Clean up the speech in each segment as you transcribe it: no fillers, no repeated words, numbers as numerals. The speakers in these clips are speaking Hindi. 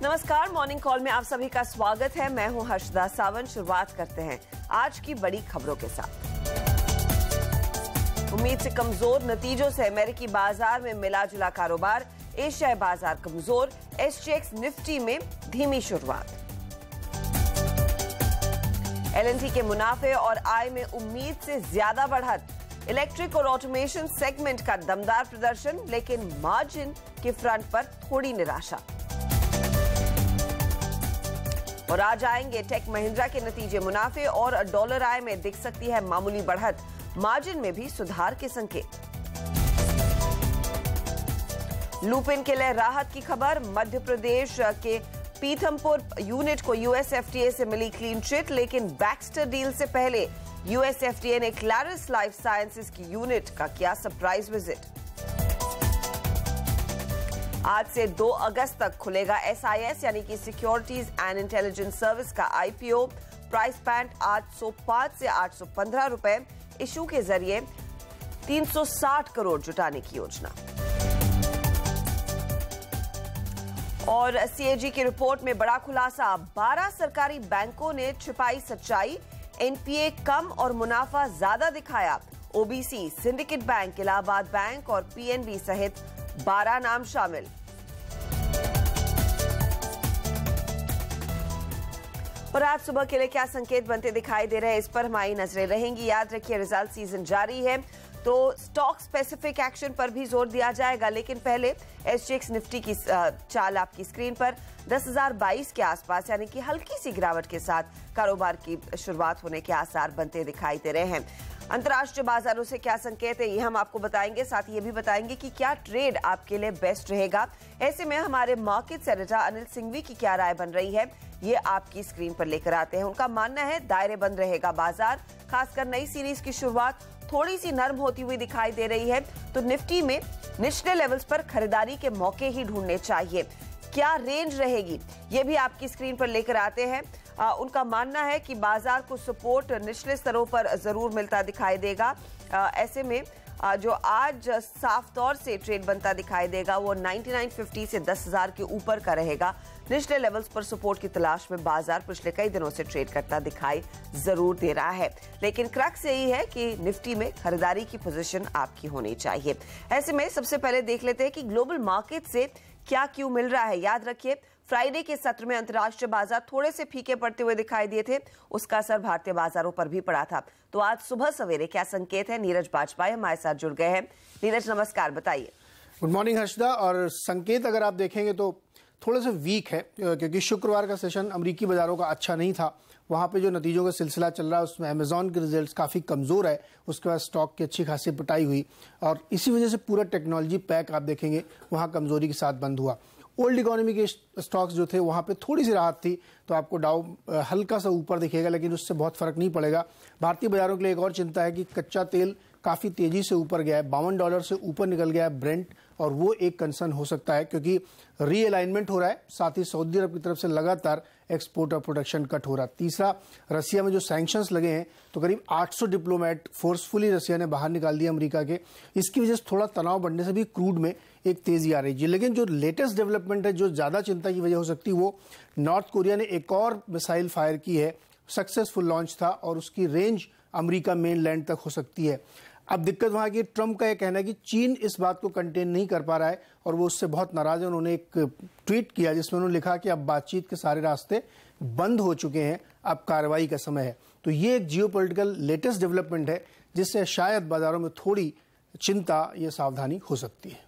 नमस्कार, मॉर्निंग कॉल में आप सभी का स्वागत है। मैं हूं हर्षदा सावंत। शुरुआत करते हैं आज की बड़ी खबरों के साथ। उम्मीद से कमजोर नतीजों से अमेरिकी बाजार में मिला जुला कारोबार। एशियाई बाजार कमजोर, एसजीएक्स निफ्टी में धीमी शुरुआत। एलएनटी के मुनाफे और आय में उम्मीद से ज्यादा बढ़त। इलेक्ट्रिक और ऑटोमेशन सेगमेंट का दमदार प्रदर्शन, लेकिन मार्जिन के फ्रंट पर थोड़ी निराशा। और आज आएंगे टेक महिंद्रा के नतीजे। मुनाफे और डॉलर आय में दिख सकती है मामूली बढ़त, मार्जिन में भी सुधार के संकेत। लूपिन के लिए राहत की खबर। मध्य प्रदेश के पीथमपुर यूनिट को यूएसएफडीए से मिली क्लीन चिट, लेकिन बैक्स्टर डील से पहले यूएसएफडीए ने क्लैरिस लाइफ साइंसेज की यूनिट का किया सरप्राइज विजिट। आज से 2 अगस्त तक खुलेगा एसआईएस यानी कि सिक्योरिटीज एंड इंटेलिजेंस सर्विस का आईपीओ। प्राइस बैंड 805 से 815 रुपए। इशू के जरिए 360 करोड़ जुटाने की योजना। और सीएजी की रिपोर्ट में बड़ा खुलासा। 12 सरकारी बैंकों ने छिपाई सच्चाई। एनपीए कम और मुनाफा ज्यादा दिखाया। OBC, syndicate bank, Allahabad bank और पीएनबी सहित 12 नाम शामिल। और आज सुबह के लिए क्या संकेत बनते दिखाई दे रहे हैं, इस पर हमारी नजरें रहेंगी। याद रखिए, रिजल्ट सीजन जारी है तो स्टॉक स्पेसिफिक एक्शन पर भी जोर दिया जाएगा। लेकिन पहले एसजीएक्स निफ्टी की चाल आपकी स्क्रीन पर 10,022 के आसपास, यानी कि हल्की सी गिरावट के साथ कारोबार की शुरुआत होने के आसार बनते दिखाई दे रहे हैं। अंतर्राष्ट्रीय बाजारों से क्या संकेत है, ये हम आपको बताएंगे। साथ ही ये भी बताएंगे कि क्या ट्रेड आपके लिए बेस्ट रहेगा। ऐसे में हमारे मार्केट एडिटर अनिल सिंघवी की क्या राय बन रही है, ये आपकी स्क्रीन पर लेकर आते हैं। उनका मानना है दायरे बंद रहेगा बाजार। खासकर नई सीरीज की शुरुआत थोड़ी सी नर्म होती हुई दिखाई दे रही है, तो निफ्टी में निचले लेवल्स पर खरीदारी के मौके ही ढूंढने चाहिए। क्या रेंज रहेगी, ये भी आपकी स्क्रीन पर लेकर आते हैं। उनका मानना है कि बाजार को सपोर्ट निचले स्तरों पर जरूर मिलता दिखाई देगा। ऐसे में जो आज साफ तौर से ट्रेड बनता दिखाई देगा वो 9950 से 10,000 के ऊपर का रहेगा। निचले लेवल्स पर सपोर्ट की तलाश में बाजार पिछले कई दिनों से ट्रेड करता दिखाई जरूर दे रहा है, लेकिन क्रक्स यही है कि निफ्टी में खरीदारी की पोजीशन आपकी होनी चाहिए। ऐसे में सबसे पहले देख लेते हैं कि ग्लोबल मार्केट से क्या क्यों मिल रहा है। याद रखिए, फ्राइडे के सत्र में अंतर्राष्ट्रीय बाजार थोड़े से फीके पड़ते हुए दिखाई दिए थे, उसका असर भारतीय बाजारों पर भी पड़ा था। तो आज सुबह सवेरे क्या संकेत है, नीरज बाजपेयी हमारे साथ जुड़ गए हैं। नीरज नमस्कार, बताइए। Good morning Harshada. और संकेत अगर आप देखेंगे तो थोड़े से वीक है, क्योंकि शुक्रवार का सेशन अमेरिकी बाजारों का अच्छा नहीं था। वहाँ पे जो नतीजों का सिलसिला चल रहा है उसमें अमेजॉन के रिजल्ट्स काफ़ी कमज़ोर है, उसके बाद स्टॉक की अच्छी खासी पिटाई हुई और इसी वजह से पूरा टेक्नोलॉजी पैक आप देखेंगे वहाँ कमज़ोरी के साथ बंद हुआ। ओल्ड इकोनॉमी के स्टॉक्स जो थे वहाँ पे थोड़ी सी राहत थी, तो आपको डाउ हल्का सा ऊपर दिखेगा, लेकिन उससे बहुत फर्क नहीं पड़ेगा। भारतीय बाजारों के लिए एक और चिंता है कि कच्चा तेल काफ़ी तेजी से ऊपर गया है, $52 से ऊपर निकल गया है ब्रेंट, और वो एक कंसर्न हो सकता है क्योंकि रीअलाइनमेंट हो रहा है। साथ ही सऊदी अरब की तरफ से लगातार एक्सपोर्ट और प्रोडक्शन कट हो रहा है। तीसरा, रसिया में जो सैंक्शंस लगे हैं तो करीब 800 डिप्लोमेट फोर्सफुली रसिया ने बाहर निकाल दिया अमेरिका के। इसकी वजह से थोड़ा तनाव बढ़ने से भी क्रूड में एक तेजी आ रही है। लेकिन जो लेटेस्ट डेवलपमेंट है, जो ज़्यादा चिंता की वजह हो सकती है, वो नॉर्थ कोरिया ने एक और मिसाइल फायर की है। सक्सेसफुल लॉन्च था और उसकी रेंज अमेरिका मेन लैंड तक हो सकती है। अब दिक्कत वहाँ की, ट्रंप का यह कहना है कि चीन इस बात को कंटेन नहीं कर पा रहा है और वो उससे बहुत नाराज है। उन्होंने एक ट्वीट किया जिसमें उन्होंने लिखा कि अब बातचीत के सारे रास्ते बंद हो चुके हैं, अब कार्रवाई का समय है। तो ये एक जियोपॉलिटिकल लेटेस्ट डेवलपमेंट है जिससे शायद बाजारों में थोड़ी चिंता, ये सावधानी हो सकती है।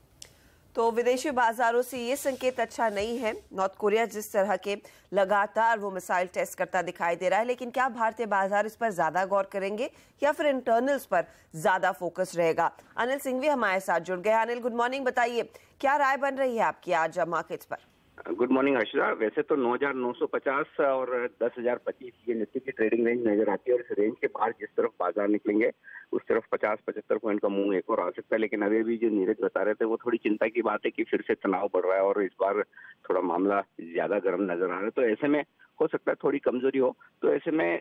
तो विदेशी बाजारों से ये संकेत अच्छा नहीं है। नॉर्थ कोरिया जिस तरह के लगातार वो मिसाइल टेस्ट करता दिखाई दे रहा है, लेकिन क्या भारतीय बाजार इस पर ज्यादा गौर करेंगे या फिर इंटरनल्स पर ज्यादा फोकस रहेगा। अनिल सिंघवी हमारे साथ जुड़ गए। अनिल गुड मॉर्निंग, बताइए क्या राय बन रही है आपकी आज मार्केट्स पर। Good morning Harshada. वैसे तो 9,950 और 10,025 ये निफ्टी की ट्रेडिंग रेंज नजर आती है और इस रेंज के बाहर जिस तरफ बाजार निकलेंगे उस तरफ 50-75 पॉइंट का मूव एक और आ सकता है। लेकिन अभी भी जो नीरज बता रहे थे वो थोड़ी चिंता की बात है कि फिर से तनाव बढ़ रहा है और इस बार थोड़ा मामला ज्यादा गर्म नजर आ रहा है। तो ऐसे में हो सकता है थोड़ी कमजोरी हो। तो ऐसे में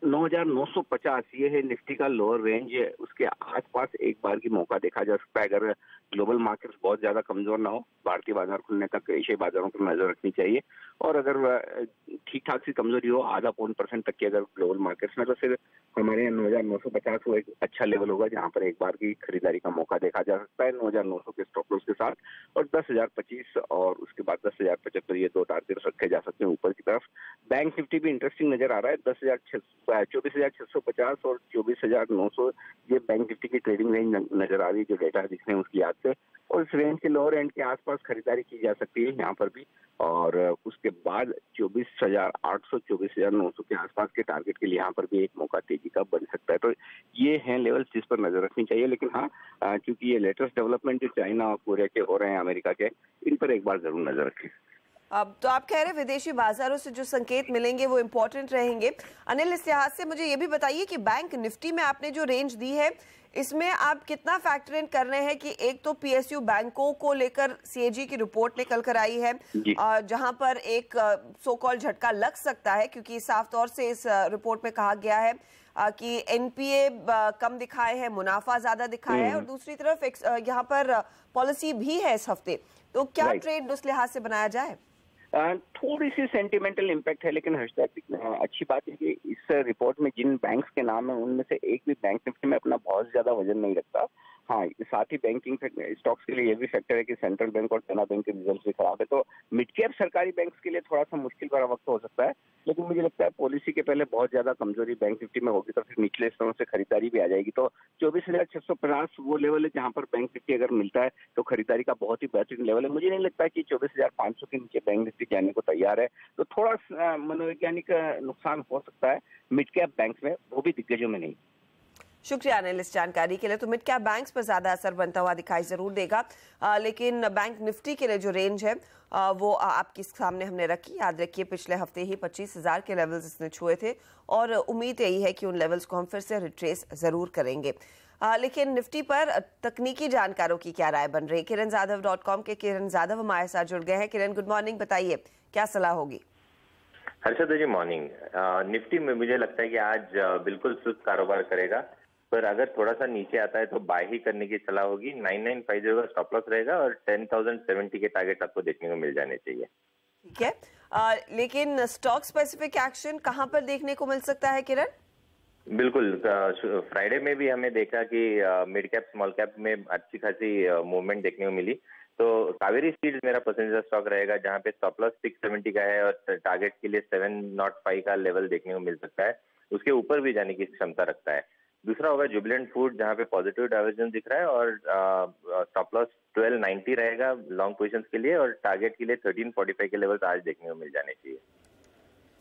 9,950 ये है निफ्टी का लोअर रेंज है। उसके आसपास एक बार की मौका देखा जा सकता है अगर ग्लोबल मार्केट्स बहुत ज्यादा कमजोर ना हो। भारतीय बाजार खुलने तक एशियाई बाजारों पर नजर रखनी चाहिए और अगर ठीक ठाक सी कमजोरी हो 0.5% तक की अगर ग्लोबल मार्केट्स में, तो फिर हमारे यहाँ 9,950 वो एक अच्छा लेवल होगा जहां पर एक बार की खरीदारी का मौका देखा जा सकता है 9,900 के स्टॉप लॉस के साथ। और 10,025 और उसके बाद 10,075 ये दो टारगेट रखे जा सकते हैं ऊपर की तरफ। बैंक निफ्टी भी इंटरेस्टिंग नजर आ रहा है। 24,650 और 24,900 ये बैंक निफ्टी की ट्रेडिंग रेंज नजर आ रही है जो डेटा दिख रहे हैं उसकी याद से। और इस रेंज के लोअर एंड के आसपास खरीदारी की जा सकती है यहाँ पर भी। और उसके बाद 24,800 24,900 के आसपास के टारगेट के लिए यहाँ पर भी एक मौका तेजी का बन सकता है। तो ये हैं लेवल्स जिस पर नजर रखनी चाहिए। लेकिन हाँ, क्योंकि ये लेटेस्ट डेवलपमेंट जो चाइना और कोरिया के हो रहे हैं, अमेरिका के, इन पर एक बार जरूर नजर रखें। अब तो आप कह रहे हैं विदेशी बाजारों से जो संकेत मिलेंगे वो इम्पोर्टेंट रहेंगे। अनिल, इस लिहाज से मुझे ये भी बताइए कि बैंक निफ्टी में आपने जो रेंज दी है इसमें आप कितना फैक्टर इन कर रहे हैं कि एक तो पीएसयू बैंकों को लेकर सीएजी की रिपोर्ट निकल कर आई है जहां पर एक सो कॉल झटका लग सकता है, क्योंकि साफ तौर से इस रिपोर्ट में कहा गया है कि एनपीए कम दिखाए हैं, मुनाफा ज्यादा दिखाया है और दूसरी तरफ यहाँ पर पॉलिसी भी है इस हफ्ते। तो क्या ट्रेड उस लिहाज से बनाया जाए? थोड़ी सी सेंटिमेंटल इम्पैक्ट है, लेकिन अच्छी बात है कि इस रिपोर्ट में जिन बैंक्स के नाम है उनमें से एक भी बैंक निफ्टी में अपना बहुत ज्यादा वजन नहीं रखता। हाँ, साथ ही बैंकिंग स्टॉक्स के लिए ये भी फैक्टर है कि सेंट्रल बैंक और देना बैंक के रिजल्ट भी खराब है, तो मिड कैप सरकारी बैंक्स के लिए थोड़ा सा मुश्किल भरा वक्त हो सकता है। लेकिन मुझे लगता है पॉलिसी के पहले बहुत ज्यादा कमजोरी बैंक निफ्टी में होगी तो फिर निचले स्तरों से खरीदारी भी आ जाएगी। तो 24,650 वो लेवल है जहां पर बैंक निफ्टी अगर मिलता है तो खरीदारी का बहुत ही बेहतरीन लेवल है। मुझे नहीं लगता कि 24,500 के नीचे बैंक निफ्टी जाने को तैयार है, तो थोड़ा मनोवैज्ञानिक नुकसान हो सकता है मिड कैप बैंक में, वो भी दिग्गजों में नहीं। शुक्रिया अनिल इस जानकारी के लिए। तो मिड कैप बैंक्स पर ज्यादा असर बनता हुआ दिखाई जरूर देगा, लेकिन बैंक निफ्टी के लिए जो रेंज है वो आपके सामने हमने रखी। याद रखिए पिछले हफ्ते ही 25,000 के लेवल्स इसने छुए थे और उम्मीद यही है कि उन लेवल्स को हम फिर से रिट्रेस जरूर करेंगे। लेकिन निफ्टी पर तकनीकी जानकारों की क्या राय बन रही है? kiranjadhav.com के किरण जाधव हमारे साथ जुड़ गए हैं। किरण, गुड मॉर्निंग, बताइए क्या सलाह होगी? हर्षद जी मॉर्निंग। निफ्टी में मुझे लगता है कि आज बिल्कुल सुस्त कारोबार करेगा, पर अगर थोड़ा सा नीचे आता है तो बाय ही करने की सलाह होगी। 9950 का स्टॉप लॉस रहेगा और 10,070 के टारगेट आपको देखने को मिल जाने चाहिए। ठीक है, लेकिन स्टॉक स्पेसिफिक एक्शन कहां पर देखने को मिल सकता है किरण? बिल्कुल, फ्राइडे में भी हमें देखा कि मिड कैप स्मॉल कैप में अच्छी खासी मूवमेंट देखने को मिली। तो कावेरी सीड्स मेरा पसंदीदा स्टॉक रहेगा जहां पे स्टॉप लॉस 670 का है और टारगेट के लिए 705 का लेवल देखने को मिल सकता है, उसके ऊपर भी जाने की क्षमता रखता है। दूसरा होगा जुबिलेंट फूड जहां पे पॉजिटिव डाइवर्जेंस दिख रहा है और स्टॉप लॉस 1290 रहेगा लॉन्ग पोजीशंस के लिए और टारगेट के लिए 1345 के लेवल्स आज देखने को मिल जाने चाहिए।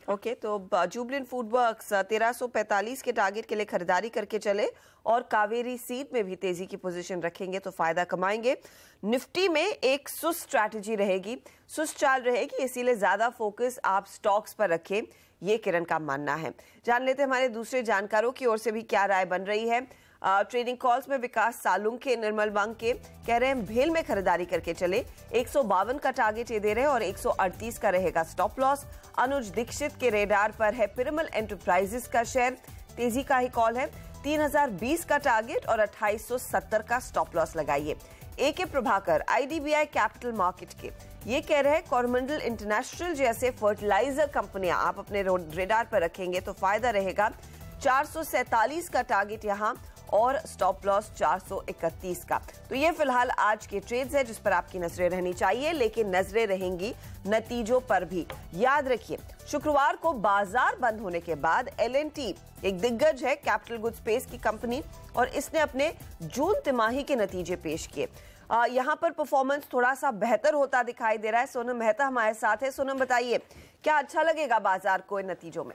ओके, तो जुबिलेंट फूडवर्क्स 1345 के टारगेट के लिए खरीदारी करके चले और कावेरी सीड में भी तेजी की पोजीशन रखेंगे तो फायदा कमाएंगे। निफ्टी में एक सुस्त स्ट्रैटेजी रहेगी, सुस्त चाल रहेगी, इसीलिए ज्यादा फोकस आप स्टॉक्स पर रखें, ये किरण का मानना है। जान लेते हैं हमारे दूसरे जानकारों की ओर से भी क्या राय बन रही है। ट्रेडिंग कॉल्स में विकास सालुंके, निर्मल वांग के कह रहे हैं भेल में खरीदारी करके चले, 152 का टारगेट ये दे रहे हैं और 138 का रहेगा स्टॉप लॉस। अनुज दीक्षित के रेडार पर है पिरामल एंटरप्राइजेस का शेयर, तेजी का ही कॉल है, 3020 का टारगेट और 2870 का स्टॉप लॉस लगाइए। AK Prabhakar IDBI capital market के ये कह रहे हैं कोरोमंडल इंटरनेशनल जैसे फर्टिलाइजर कंपनियां आप अपने रेडार पर रखेंगे तो फायदा रहेगा। 447 का टारगेट यहां और स्टॉप लॉस 431 का। तो ये फिलहाल आज के ट्रेड्स है जिस पर आपकी नजरें रहनी चाहिए, लेकिन नजरें रहेंगी नतीजों पर भी। याद रखिए शुक्रवार को बाजार बंद होने के बाद L&T एक दिग्गज है कैपिटल गुड स्पेस की कंपनी और इसने अपने जून तिमाही के नतीजे पेश किए। यहाँ पर परफॉर्मेंस थोड़ा सा बेहतर होता दिखाई दे रहा है। सोनम मेहता हमारे साथ है। सोनम, बताइए क्या अच्छा लगेगा बाजार को इन नतीजों में?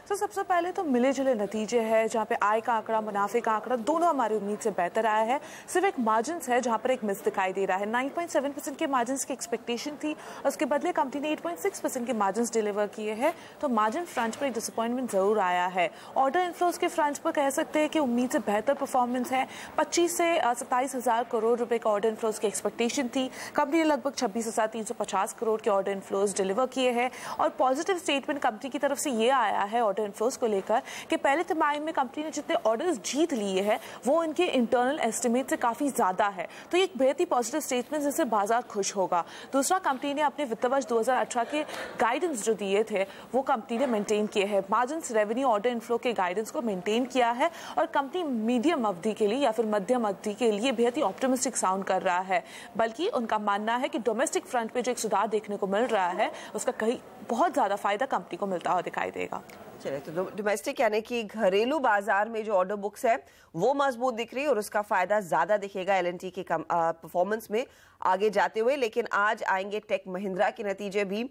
तो सबसे पहले तो मिले जुले नतीजे हैं जहाँ पे आय का आंकड़ा, मुनाफे का आंकड़ा दोनों हमारी उम्मीद से बेहतर आया है। सिर्फ एक मार्जिन्स है जहाँ पर एक मिस दिखाई दे रहा है। 9.7% के मार्जिन्स की एक्सपेक्टेशन थी, उसके बदले कंपनी ने 8.6% के मार्जिन्स डिलीवर किए हैं, तो मार्जिन फ्रंट पर एक डिसअपॉइंटमेंट जरूर आया है। ऑर्डर इनफ्लोज के फ्रंट पर कह सकते हैं कि उम्मीद से बेहतर परफॉर्मेंस है। 25 से 27,000 करोड़ रुपए का ऑर्डर इनफ्लोज की एक्सपेक्टेशन थी, कंपनी ने लगभग 26,350 करोड़ के ऑर्डर इनफ्लोज डिलीवर किए हैं और पॉजिटिव स्टेटमेंट कंपनी की तरफ से ये आया है ऑर्डर इनफ्लोज को लेकर कि पहले तिमाही में कंपनी ने जितने ऑर्डर्स जीत लिए हैं वो इनके इंटरनल एस्टिमेट से काफ़ी ज़्यादा है। तो ये एक बेहद ही पॉजिटिव स्टेटमेंट जिससे बाजार खुश होगा। दूसरा, कंपनी ने अपने वित्त वर्ष 2018 के गाइडेंस जो दिए थे वो कंपनी ने मेंटेन किए हैं। मार्जिन्स, रेवेन्यू, ऑर्डर इनफ्लो के गाइडेंस को मेंटेन किया है और कंपनी मीडियम अवधि के लिए या फिर मध्यम अवधि के लिए बेहद ही ऑप्टिमिस्टिक साउंड कर रहा है। बल्कि उनका मानना है कि डोमेस्टिक फ्रंट पे जो एक सुधार देखने को मिल रहा है उसका कहीं बहुत ज्यादा फायदा कंपनी को मिलता हुआ दिखाई देगा। चलिए, तो डोमेस्टिक यानी कि घरेलू बाजार में जो ऑर्डर बुक्स है वो मजबूत दिख रही है और उसका फायदा ज्यादा दिखेगा एल&टी के परफॉर्मेंस में आगे जाते हुए। लेकिन आज आएंगे टेक महिंद्रा के नतीजे भी।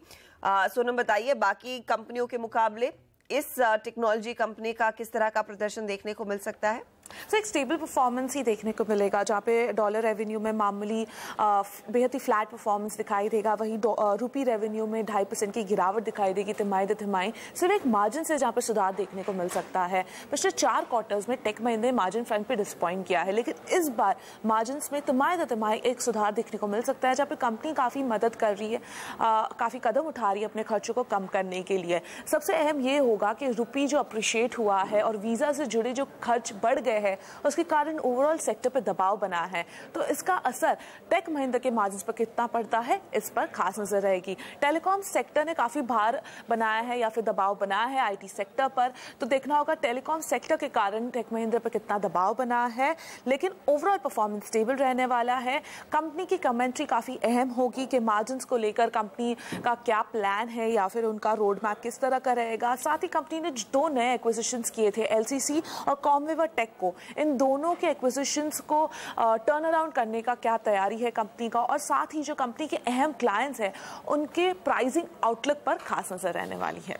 सोनम, बताइए बाकी कंपनियों के मुकाबले इस टेक्नोलॉजी कंपनी का किस तरह का प्रदर्शन देखने को मिल सकता है? तो एक स्टेबल परफॉर्मेंस ही देखने को मिलेगा, जहाँ पे डॉलर रेवेन्यू में मामूली बेहद ही फ्लैट परफॉर्मेंस दिखाई देगा। वहीं रुपी रेवेन्यू में 2.5% की गिरावट दिखाई देगी तिमाही दर तिमाही। सिर्फ एक मार्जिन से जहाँ पे सुधार देखने को मिल सकता है। पिछले 4 क्वार्टर्स में टेक महिंद्रा ने मार्जिन फ्रंट पे डिसअपॉइंट किया है, लेकिन इस बार मार्जिन में तिमाही दर तिमाही एक सुधार देखने को मिल सकता है, जहाँ पे कंपनी काफ़ी मदद कर रही है, काफ़ी कदम उठा रही है अपने खर्चों को कम करने के लिए। सबसे अहम ये होगा कि रुपी जो अप्रिशिएट हुआ है और वीज़ा से जुड़े जो खर्च बढ़ गए है उसके कारण ओवरऑल सेक्टर पर दबाव बना है। तो इसका असर टेक महिंद्रा के मार्जिन पर कितना पड़ता है इस पर खास नजर रहेगी। टेलीकॉम सेक्टर ने काफी भार बनाया है या फिर दबाव बनाया है आईटी सेक्टर पर, तो देखना होगा टेलीकॉम सेक्टर के कारण टेक महिंद्रा पर कितना दबाव बना है। लेकिन ओवरऑल परफॉर्मेंस स्टेबल रहने वाला है। कंपनी की कमेंट्री काफी अहम होगी कि मार्जिन को लेकर कंपनी का क्या प्लान है या फिर उनका रोड मैप किस तरह का रहेगा। साथ ही कंपनी ने 2 नए एक्विजिशंस किए थे, एलसीसी और कॉमवेवर टेक को। इन दोनों के एक्विजिशंस को टर्न अराउंड करने का क्या तैयारी है कंपनी का, और साथ ही जो कंपनी के अहम क्लाइंट्स हैं उनके प्राइसिंग आउटलुक पर खास नजर रहने वाली है।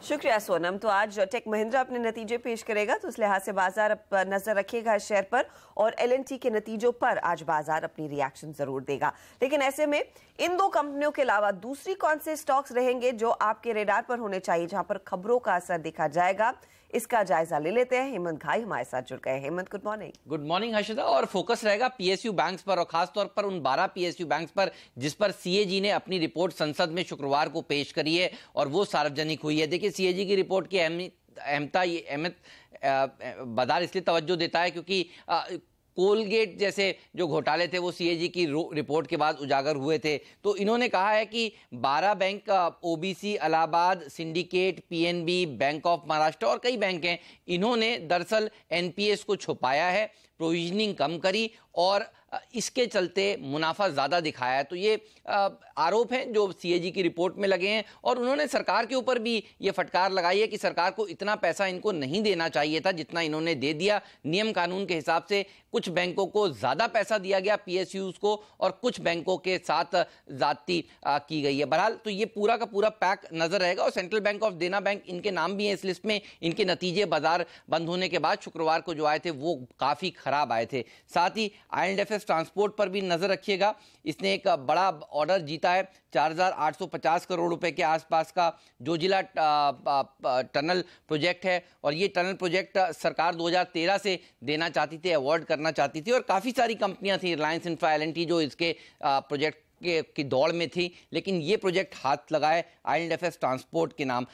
शुक्रिया सोनम। तो आज टेक महिंद्रा अपने नतीजे पेश करेगा, तो इस लिहाज से बाजार नजर रखिएगा इस शेयर पर, और एल&टी के नतीजों पर आज बाजार अपनी रिएक्शन जरूर देगा। लेकिन ऐसे में इन 2 कंपनियों के अलावा दूसरी कौन से स्टॉक्स रहेंगे जो आपके रेडार पर होने चाहिए, जहां पर खबरों का असर देखा जाएगा, इसका जायजा ले लेते हैं। हेमंत घाई हमारे साथ जुड़ गए। Hemant, good morning. Good morning Harshita. और फोकस रहेगा पीएसयू बैंक्स पर, और खासतौर पर उन 12 पीएसयू बैंक्स पर जिस पर सीएजी ने अपनी रिपोर्ट संसद में शुक्रवार को पेश करी है और वो सार्वजनिक हुई है। देखिए, सीएजी की रिपोर्ट की अहमियत बाजार इसलिए तवज्जो देता है क्योंकि कोलगेट जैसे जो घोटाले थे वो सीएजी की रिपोर्ट के बाद उजागर हुए थे। तो इन्होंने कहा है कि 12 bank, OBC, Allahabad, syndicate, PNB, bank of Maharashtra और कई बैंक हैं, इन्होंने दरअसल एनपीएस को छुपाया है, प्रोविजनिंग कम करी और इसके चलते मुनाफा ज़्यादा दिखाया है। तो ये आरोप हैं जो सीएजी की रिपोर्ट में लगे हैं, और उन्होंने सरकार के ऊपर भी ये फटकार लगाई है कि सरकार को इतना पैसा इनको नहीं देना चाहिए था जितना इन्होंने दे दिया। नियम कानून के हिसाब से कुछ बैंकों को ज़्यादा पैसा दिया गया पीएसयूज को, और कुछ बैंकों के साथ ज़्यादती की गई है। बहरहाल तो ये पूरा का पूरा पैक नजर रहेगा, और सेंट्रल बैंक ऑफ देना बैंक, इनके नाम भी हैं इस लिस्ट में। इनके नतीजे बाजार बंद होने के बाद शुक्रवार को जो आए थे वो काफ़ी खराब आए थे। साथ ही IL&FS ट्रांसपोर्ट पर भी नजर रखिएगा, इसने एक बड़ा ऑर्डर जीता है 4,850 करोड़ रुपए के आसपास का जोजिला टनल प्रोजेक्ट है, और ये टनल प्रोजेक्ट सरकार 2013 से देना चाहती थी, अवार्ड करना चाहती थी, और काफ़ी सारी कंपनियां थी, रिलायंस इंफ्रा, L&T जो इसके प्रोजेक्ट की दौड़ में थी, लेकिन ये प्रोजेक्ट हाथ लगाए IL&FS ट्रांसपोर्ट के नाम।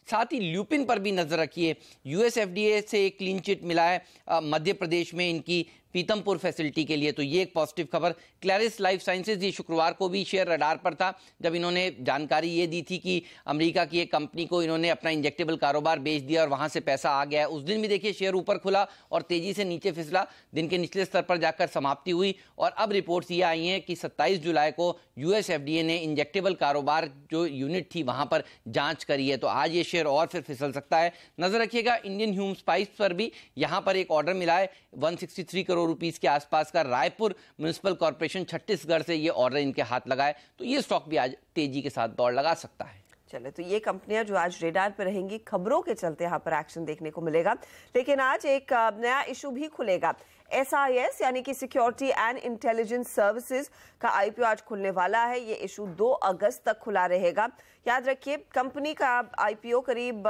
साथ ही ल्यूपिन पर भी नजर रखिए, यूएसएफडीए से एक क्लीन चिट मिला है मध्य प्रदेश में इनकी पीतमपुर फैसिलिटी के लिए, तो ये एक पॉजिटिव खबर। क्लैरिस लाइफ साइंसेज, ये शुक्रवार को भी शेयर रडार पर था जब इन्होंने जानकारी ये दी थी कि अमेरिका की एक कंपनी को इन्होंने अपना इंजेक्टेबल कारोबार बेच दिया और वहां से पैसा आ गया है। उस दिन भी देखिए शेयर ऊपर खुला और तेजी से नीचे फिसला, दिन के निचले स्तर पर जाकर समाप्ति हुई, और अब रिपोर्ट्स ये आई हैं कि 27 जुलाई को यूएसएफडीए ने इंजेक्टेबल कारोबार जो यूनिट थी वहां पर जांच करी है, तो आज ये शेयर और फिर फिसल सकता है। नजर रखिएगा इंडियन ह्यूम स्पाइस पर भी, यहां पर एक ऑर्डर मिला है 163 करोड़ रुपीस के आसपास का। रायपुर म्युनिसिपल कॉर्पोरेशन छत्तीसगढ़ से ये ऑर्डर इनके हाथ लगाए, तो ये स्टॉक भी आज तेजी के साथ दौड़ लगा सकता है। चले, तो ये कंपनियां जो आज रेडार पर रहेंगी, खबरों के चलते यहाँ पर एक्शन देखने को मिलेगा। लेकिन आज एक नया इशू भी खुलेगा। SIS यानी कि सिक्योरिटी एंड इंटेलिजेंस सर्विसेज का IPO आज खुलने वाला है। ये इशू 2 अगस्त तक खुला रहेगा। याद रखिए, कंपनी का IPO करीब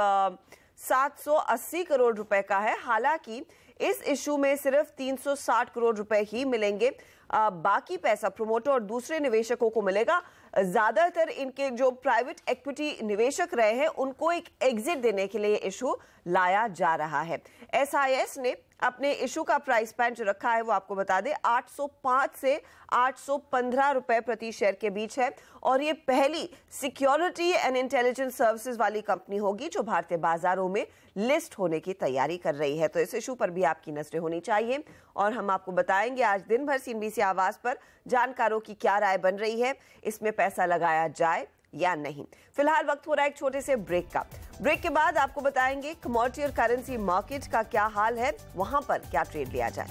780 करोड़ रुपए का है। हालांकि इस इशू में सिर्फ 360 करोड़ रुपए ही मिलेंगे, बाकी पैसा प्रोमोटर और दूसरे निवेशकों को मिलेगा। ज्यादातर इनके जो प्राइवेट इक्विटी निवेशक रहे हैं उनको एक एग्जिट देने के लिए इशू लाया जा रहा है। SIS ने अपने इशू का प्राइस बैंड जो रखा है वो आपको बता दें 805 से 815 रुपए प्रति शेयर के बीच है और ये पहली सिक्योरिटी एंड इंटेलिजेंस सर्विसेज वाली कंपनी होगी जो भारतीय बाजारों में लिस्ट होने की तैयारी कर रही है। तो इस इशू पर भी आपकी नजरें होनी चाहिए और हम आपको बताएंगे आज दिन भर CNBC आवाज पर जानकारों की क्या राय बन रही है, इसमें पैसा लगाया जाए या नहीं। फिलहाल वक्त हो रहा है एक छोटे से ब्रेक का। ब्रेक के बाद आपको बताएंगे कमोडिटी और करेंसी मार्केट का क्या हाल है, वहां पर क्या ट्रेड लिया जाए।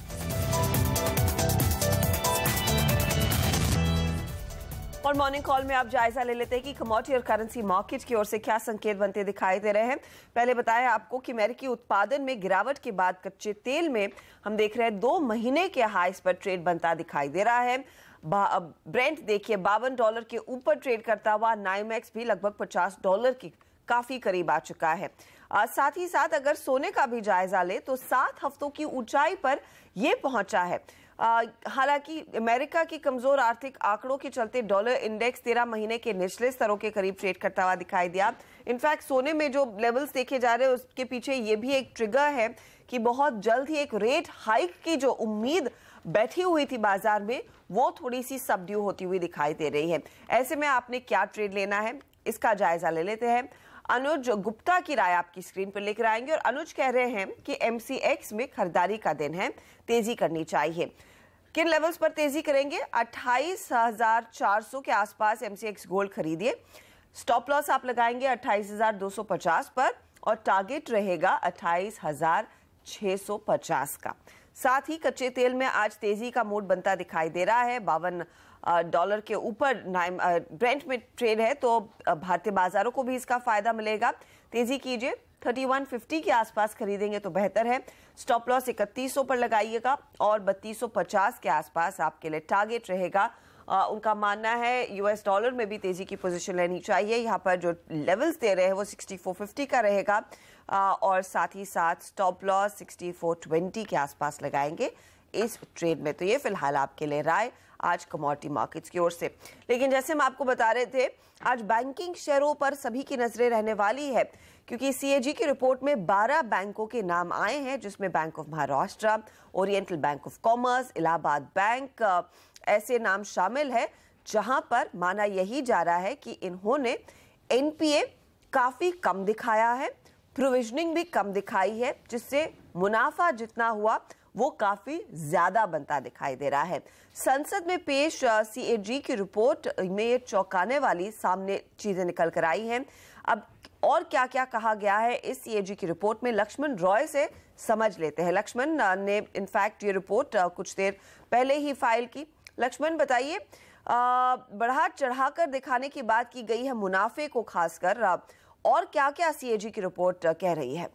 और मॉर्निंग कॉल में आप जायजा ले लेते हैं कि कमोडिटी और करेंसी मार्केट की ओर से क्या संकेत बनते दिखाई दे रहे हैं। पहले बताया आपको कि अमेरिकी उत्पादन में गिरावट के बाद कच्चे तेल में हम देख रहे हैं 2 महीने के हाईस पर ट्रेड बनता दिखाई दे रहा है। ब्रेंट देखिए $52 के ऊपर ट्रेड करता हुआ, नाइमेक्स भी लगभग $50 की काफी करीब आ चुका है। साथ ही साथ अगर सोने का भी जायजा ले तो 7 हफ्तों की ऊंचाई पर यह पहुंचा है। हालांकि अमेरिका की कमजोर आर्थिक आंकड़ों के चलते डॉलर इंडेक्स 13 महीने के निचले स्तरों के करीब ट्रेड करता हुआ दिखाई दिया। इनफैक्ट सोने में जो लेवल्स देखे जा रहे हैं उसके पीछे ये भी एक ट्रिगर है कि बहुत जल्द ही एक रेट हाइक की जो उम्मीद बैठी हुई थी बाजार में वो थोड़ी सी सबड्यू होती हुई दिखाई दे रही है। ऐसे में आपने क्या ट्रेड लेना है इसका जायजा ले लेते हैं। अनुज गुप्ता की राय आपकी स्क्रीन पर लेकर आएंगे और अनुज कह रहे हैं कि MCX में खरीदारी का दिन है, तेजी करनी चाहिए। किन लेवल्स पर तेजी करेंगे? 28,400 के आसपास MCX गोल्ड खरीदिए। स्टॉप लॉस आप लगाएंगे 28,250 पर और टारगेट रहेगा 28,650 का। साथ ही कच्चे तेल में आज तेजी का मूड बनता दिखाई दे रहा है। $52 के ऊपर ब्रेंट में ट्रेड है तो भारतीय बाजारों को भी इसका फायदा मिलेगा। तेजी कीजिए, 3150 के आसपास खरीदेंगे तो बेहतर है। स्टॉप लॉस 3100 पर लगाइएगा और 3250 के आसपास आपके लिए टारगेट रहेगा। उनका मानना है US डॉलर में भी तेजी की पोजीशन लेनी चाहिए। यहाँ पर जो लेवल्स दे रहे हैं वो 6450 का रहेगा और साथ ही साथ स्टॉप लॉस 6420 के आसपास लगाएंगे इस ट्रेड में। तो ये फिलहाल आपके लिए राय आज कमोडिटी मार्केट्स की ओर से। लेकिन जैसे हम आपको बता रहे थे आज बैंकिंग शेयरों पर सभी की नजरें रहने वाली है क्योंकि CAG की रिपोर्ट में 12 बैंकों के नाम आए हैं जिसमें bank of Maharashtra, oriental bank of commerce, Allahabad bank ऐसे नाम शामिल है जहां पर माना यही जा रहा है कि इन्होंने NPA काफी कम दिखाया है, प्रोविजनिंग भी कम दिखाई है, जिससे मुनाफा जितना हुआ वो काफी ज्यादा बनता दिखाई दे रहा है। संसद में पेश CAG की रिपोर्ट में ये चौंकाने वाली सामने चीजें निकल कर आई हैं। अब और क्या क्या कहा गया है इस CAG की रिपोर्ट में लक्ष्मण रॉय से समझ लेते हैं। लक्ष्मण ने इनफैक्ट ये रिपोर्ट कुछ देर पहले ही फाइल की। लक्ष्मण बताइए, बढ़ा चढ़ाकर दिखाने की बात की गई है मुनाफे को खासकर, और क्या क्या CAG की रिपोर्ट कह रही है?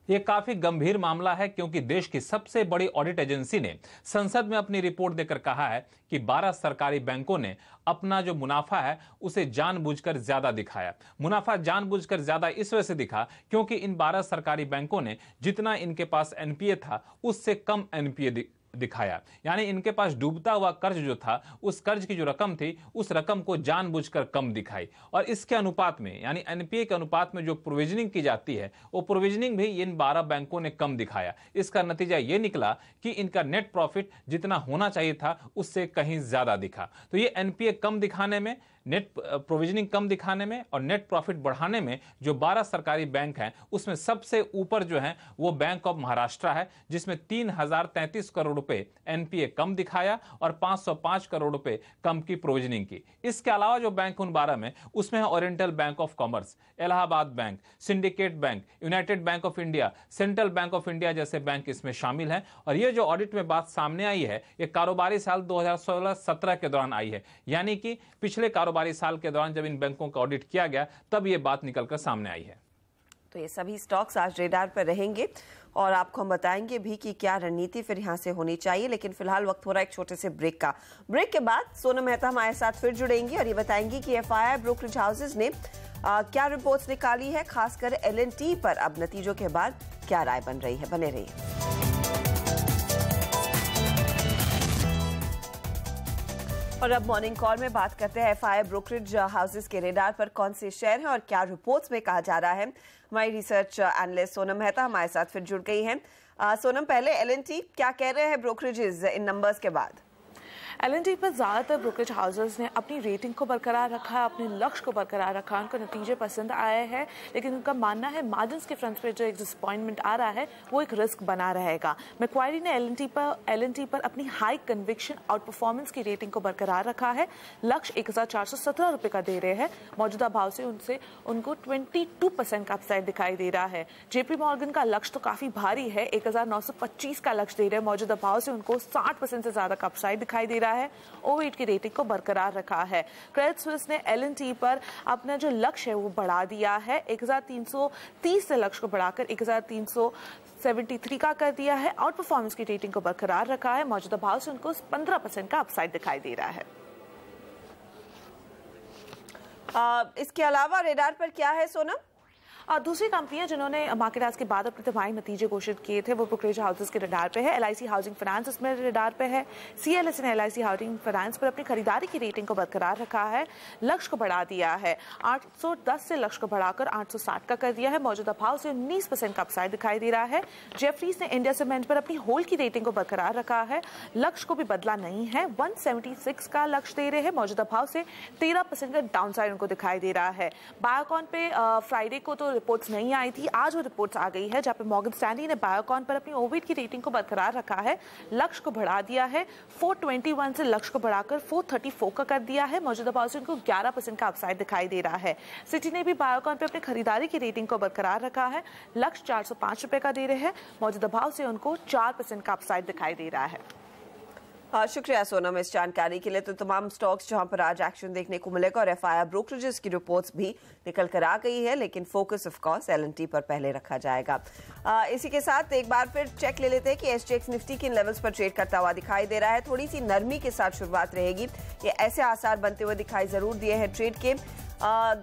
ये काफी गंभीर मामला है क्योंकि देश की सबसे बड़ी ऑडिट एजेंसी ने संसद में अपनी रिपोर्ट देकर कहा है कि 12 सरकारी बैंकों ने अपना जो मुनाफा है उसे जानबूझकर ज्यादा दिखाया। मुनाफा जानबूझकर ज्यादा इस वजह से दिखा क्योंकि इन 12 सरकारी बैंकों ने जितना इनके पास NPA था उससे कम NPA दिखाया। यानी इनके पास डूबता हुआ कर्ज जो था उस कर्ज की जो रकम थी उस रकम को जानबूझकर कम दिखाई और इसके अनुपात में यानी NPA के अनुपात में जो प्रोविजनिंग की जाती है वो प्रोविजनिंग भी इन 12 बैंकों ने कम दिखाया। इसका नतीजा ये निकला कि इनका नेट प्रॉफिट जितना होना चाहिए था उससे कहीं ज्यादा दिखा। तो ये NPA कम दिखाने में, नेट प्रोविजनिंग कम दिखाने में और नेट प्रॉफिट बढ़ाने में जो 12 सरकारी बैंक हैं उसमें सबसे ऊपर जो है वो बैंक ऑफ महाराष्ट्र है जिसमें 3033 करोड़ रुपए NPA कम दिखाया और 505 करोड़ रुपए कम की प्रोविजनिंग की। इसके अलावा जो बैंक उन 12 में उसमें है oriental bank of commerce, Allahabad bank, syndicate bank, United bank of India, central bank of India जैसे बैंक इसमें शामिल हैं। और ये जो ऑडिट में बात सामने आई है ये कारोबारी साल 2016-17 के दौरान आई है, यानी कि पिछले कारोबारी साल के दौरान जब इन बैंकों का ऑडिट किया गया तब ये बात निकलकर सामने आई है। तो ये सभी स्टॉक्स आज रेडार पर रहेंगे और आपको हम बताएंगे भी कि क्या रणनीति फिर यहां से होनी चाहिए। लेकिन फिलहाल वक्त हो रहा है एक छोटे से ब्रेक का। ब्रेक के बाद सोनम मेहता हमारे साथ फिर जुड़ेंगी और ये बताएंगी कि FII ब्रोकरेज हाउसेज ने क्या रिपोर्ट्स निकाली है, खासकर L&T पर अब नतीजों के बाद क्या राय बन रही है। बने रहिए। और अब मॉर्निंग कॉल में बात करते हैं एफआई ब्रोकरेज हाउसेस के रेडार पर कौन से शेयर हैं और क्या रिपोर्ट्स में कहा जा रहा है। हमारी रिसर्च एनालिस्ट सोनम मेहता हमारे साथ फिर जुड़ गई हैं। सोनम, पहले एल&टी क्या कह रहे हैं ब्रोकरेजेस इन नंबर्स के बाद? एल&टी पर ज़्यादातर ब्रोकरेज हाउसेस ने अपनी रेटिंग को बरकरार रखा है, अपने लक्ष्य को बरकरार रखा है, उनको नतीजे पसंद आए हैं, लेकिन उनका मानना है मार्जिन्स के फ्रंट पे जो एक डिसअपॉइंटमेंट आ रहा है वो एक रिस्क बना रहेगा। मैक्वायरी ने एल&टी पर अपनी हाई कन्विक्शन आउट परफॉर्मेंस की रेटिंग को बरकरार रखा है। लक्ष्य 1417 रुपये का दे रहे हैं, मौजूदा भाव से उनको 22% का अपसाइड दिखाई दे रहा है। जेपी मॉर्गन का लक्ष्य तो काफ़ी भारी है, 1925 का लक्ष्य दे रहे हैं, मौजूदा भाव से उनको 60% से ज़्यादा का अपसाइड दिखाई दे रहा है। ओवेट की रेटिंग को बरकरार रखा है। क्रेडिट स्विस ने एल&टी पर अपना जो लक्ष्य है वो बढ़ा दिया है, 1330 से लक्ष्य को बढ़ाकर 1373 का कर दिया है। आउट परफॉर्मेंस की रेटिंग को बरकरार रखा है, मौजूदा भाव से उनको 15% का अपसाइड दिखाई दे रहा है। इसके अलावा रेडार पर क्या है सोनम? दूसरी कंपनियां जिन्होंने मार्केट आज के बाद अपने तिमाही नतीजे घोषित किए थे वो ब्रोकरेज हाउसेस के रडार पे है। एलआईसी हाउसिंग फाइनेंस इसमें रडार पे है। सीएलएस ने एलआईसी हाउसिंग फाइनेंस पर अपनी खरीदारी की रेटिंग को बरकरार रखा है, लक्ष्य को बढ़ा दिया है, 810 से लक्ष्य को बढ़ाकर 860 का कर दिया है, मौजूदा भाव से 19% का अपसाइड दिखाई दे रहा है। जेफरीज ने इंडिया सीमेंट पर अपनी होल्ड की रेटिंग को बरकरार रखा है, लक्ष्य को भी बदला नहीं है, 176 का लक्ष्य दे रहे हैं, मौजूदा भाव से 13% का डाउनसाइड उनको दिखाई दे रहा है। बायोकॉन पे फ्राइडे को तो रिपोर्ट्स नहीं आई थी, आज वो रिपोर्ट्स आ गई है जहां पे मॉर्गन स्टैनली ने बायोकॉन पर अपनी ओवेट की रेटिंग को बरकरार रखा है, लक्ष्य को बढ़ा दिया है, 421 से लक्ष्य को बढ़ाकर 434 का कर दिया है, मौजूदा भाव से उनको 11% का अपसाइड दिखाई दे रहा है। सिटी ने भी बायोकॉन पर अपनी खरीदारी की रेटिंग को बरकरार रखा है, लक्ष्य 405 रुपए का दे रहे हैं, मौजूदा भाव से उनको 4% का अपसाइड दिखाई दे रहा है। शुक्रिया सोनम इस जानकारी के लिए। तो तमाम स्टॉक्स जहां पर आज एक्शन देखने को मिलेगा और एफआई ब्रोकरेजेस की रिपोर्ट्स भी निकल कर आ गई है, लेकिन फोकस ऑफ कोर्स एल&टी पर पहले रखा जाएगा। इसी के साथ एक बार फिर चेक ले लेते हैं कि एसजीएक्स निफ्टी किन लेवल्स पर ट्रेड करता हुआ दिखाई दे रहा है। थोड़ी सी नरमी के साथ शुरुआत रहेगी, ये ऐसे आसार बनते हुए दिखाई जरूर दिए हैं ट्रेड के।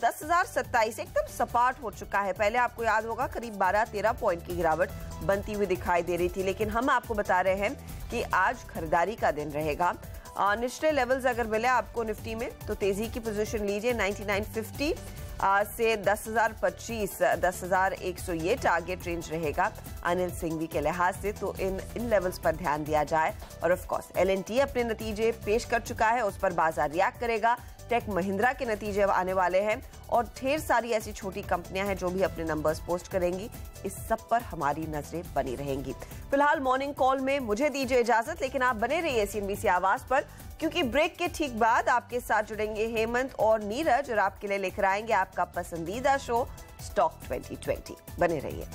10,027 एकदम सपाट हो चुका है। पहले आपको याद होगा करीब 12-13 पॉइंट की गिरावट बनती हुई दिखाई दे रही थी, लेकिन हम आपको बता रहे हैं कि आज खरीदारी का दिन रहेगा। निचले लेवल्स अगर मिले आपको निफ्टी में तो तेजी की पोजीशन लीजिए। 9950 से 10,025 10,100 ये टारगेट रेंज रहेगा अनिल सिंघवी के लिहाज से, तो इन लेवल्स पर ध्यान दिया जाए। और ऑफ कोर्स एल&टी अपने नतीजे पेश कर चुका है, उस पर बाजार रिएक्ट करेगा। टेक महिंद्रा के नतीजे आने वाले हैं और ढेर सारी ऐसी छोटी कंपनियां हैं जो भी अपने नंबर्स पोस्ट करेंगी। इस सब पर हमारी नजरें बनी रहेंगी। फिलहाल मॉर्निंग कॉल में मुझे दीजिए इजाजत, लेकिन आप बने रहिए सीएनबीसी आवाज पर, क्योंकि ब्रेक के ठीक बाद आपके साथ जुड़ेंगे हेमंत और नीरज और आपके लिए लेकर आएंगे आपका पसंदीदा शो स्टॉक 2020। बने रहिए।